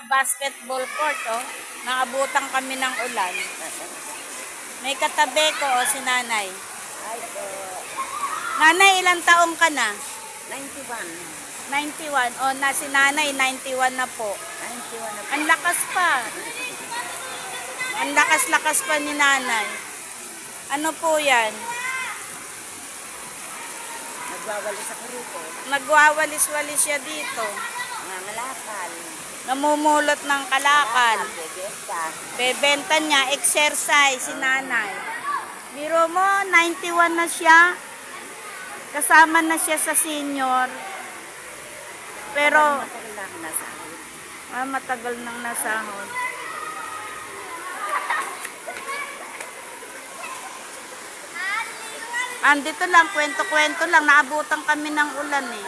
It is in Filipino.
Basketball court, oh. Naabutan kami ng ulan. May katabi ko, oh, si nanay. Ay po, Nanay, ilang taong ka na? 91. 91. Oh, na si nanay, 91 na po. 91 na po. Ang lakas pa. Ang lakas-lakas pa ni nanay. Ano po yan? Nagwawalis ako rito. Nagwawalis-walis siya dito. Mga malakal. Namumulot ng kalakal. Bebenta. Bebenta niya, exercise, si nanay. Biro mo, 91 na siya. Kasama na siya sa senior. Pero, Matagal na ako nasa akin. matagal nang nasahod. Andito lang, kwento-kwento lang. Naabutan kami ng ulan eh.